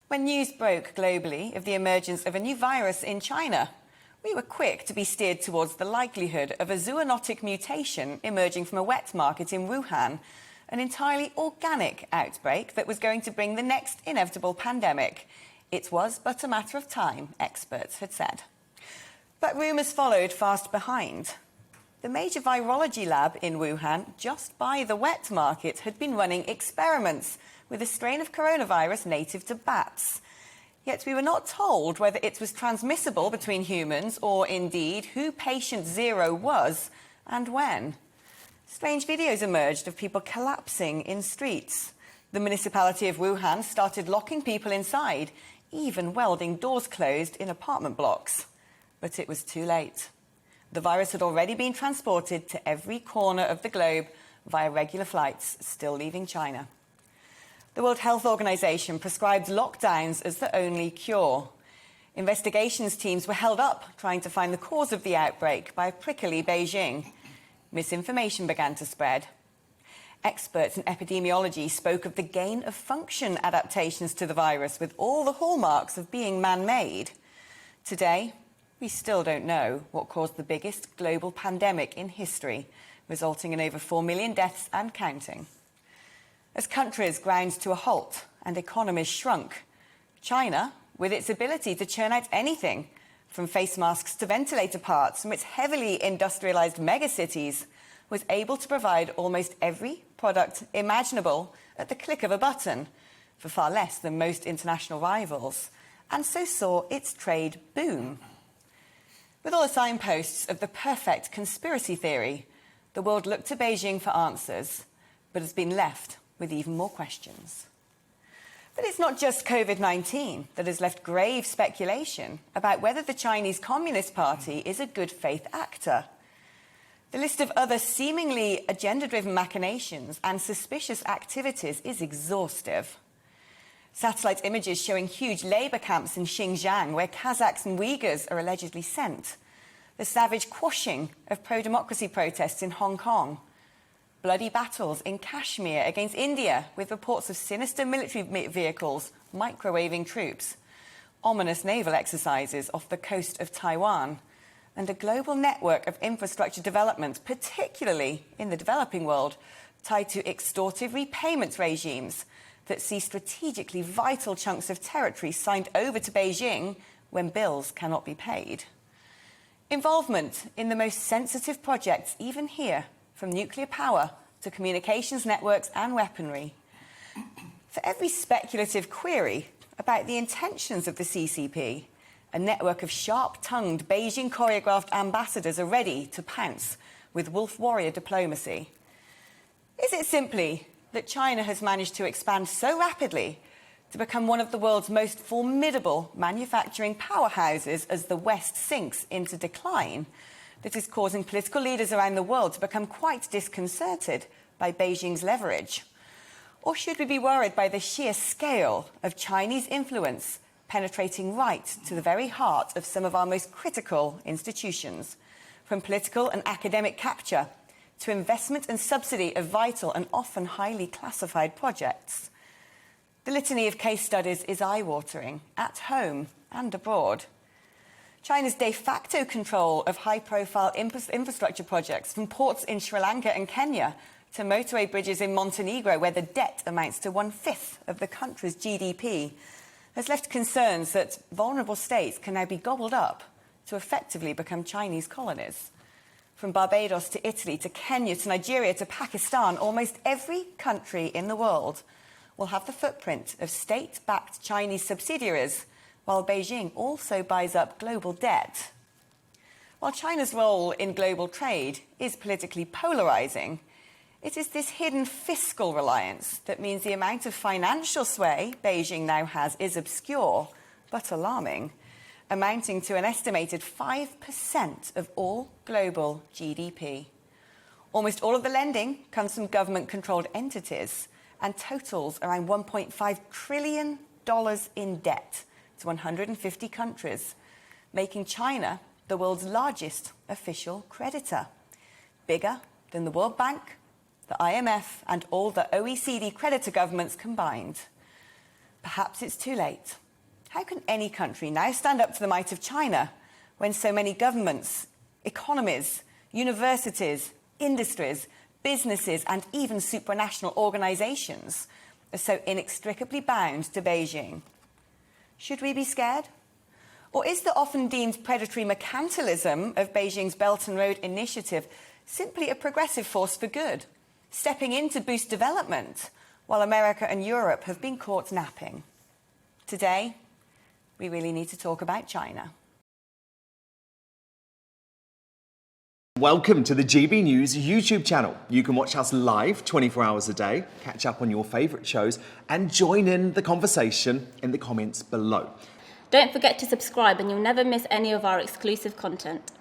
When news broke globally of the emergence of a new virus in China, we were quick to be steered towards the likelihood of a zoonotic mutation emerging from a wet market in Wuhan, an entirely organic outbreak that was going to bring the next inevitable pandemic. It was but a matter of time, experts had said. But rumours followed fast behind. The major virology lab in Wuhan, just by the wet market, had been running experiments with a strain of coronavirus native to bats. Yet we were not told whether it was transmissible between humans or, indeed, who patient zero was and when. Strange videos emerged of people collapsing in streets. The municipality of Wuhan started locking people inside, even welding doors closed in apartment blocks. But it was too late. The virus had already been transported to every corner of the globe via regular flights still leaving China. The World Health Organization prescribed lockdowns as the only cure. Investigations teams were held up trying to find the cause of the outbreak by a prickly Beijing. Misinformation began to spread. Experts in epidemiology spoke of the gain-of-function adaptations to the virus with all the hallmarks of being man-made. Today, we still don't know what caused the biggest global pandemic in history, resulting in over 4 million deaths and counting. As countries ground to a halt and economies shrunk, China, with its ability to churn out anything, from face masks to ventilator parts from its heavily industrialised megacities, was able to provide almost every product imaginable at the click of a button, for far less than most international rivals, and so saw its trade boom. With all the signposts of the perfect conspiracy theory, the world looked to Beijing for answers, but has been left with even more questions. But it's not just COVID-19 that has left grave speculation about whether the Chinese Communist Party is a good faith actor. The list of other seemingly agenda-driven machinations and suspicious activities is exhaustive. Satellite images showing huge labour camps in Xinjiang, where Kazakhs and Uyghurs are allegedly sent. The savage quashing of pro-democracy protests in Hong Kong. Bloody battles in Kashmir against India, with reports of sinister military vehicles microwaving troops. Ominous naval exercises off the coast of Taiwan. And a global network of infrastructure development, particularly in the developing world, tied to extortive repayment regimes that see strategically vital chunks of territory signed over to Beijing when bills cannot be paid. Involvement in the most sensitive projects, even here, from nuclear power to communications networks and weaponry. For every speculative query about the intentions of the CCP, a network of sharp-tongued, Beijing-choreographed ambassadors are ready to pounce with wolf warrior diplomacy. Is it simply that China has managed to expand so rapidly to become one of the world's most formidable manufacturing powerhouses as the West sinks into decline, that is causing political leaders around the world to become quite disconcerted by Beijing's leverage? Or should we be worried by the sheer scale of Chinese influence penetrating right to the very heart of some of our most critical institutions, from political and academic capture to investment and subsidy of vital and often highly classified projects? The litany of case studies is eye-watering, at home and abroad. China's de facto control of high-profile infrastructure projects, from ports in Sri Lanka and Kenya to motorway bridges in Montenegro, where the debt amounts to 1/5 of the country's GDP, has left concerns that vulnerable states can now be gobbled up to effectively become Chinese colonies. From Barbados to Italy to Kenya to Nigeria to Pakistan, almost every country in the world will have the footprint of state-backed Chinese subsidiaries, while Beijing also buys up global debt. While China's role in global trade is politically polarising, it is this hidden fiscal reliance that means the amount of financial sway Beijing now has is obscure but alarming, amounting to an estimated 5% of all global GDP. Almost all of the lending comes from government-controlled entities and totals around $1.5 trillion in debt to 150 countries, making China the world's largest official creditor, bigger than the World Bank, the IMF and all the OECD creditor governments combined. perhaps it's too late. How can any country now stand up to the might of China when so many governments, economies, universities, industries, businesses and even supranational organisations are so inextricably bound to Beijing? Should we be scared? Or is the often deemed predatory mercantilism of Beijing's Belt and Road Initiative simply a progressive force for good, stepping in to boost development while America and Europe have been caught napping? Today, we really need to talk about China. Welcome to the GB News YouTube channel. You can watch us live 24 hours a day, catch up on your favourite shows and join in the conversation in the comments below. Don't forget to subscribe and you'll never miss any of our exclusive content.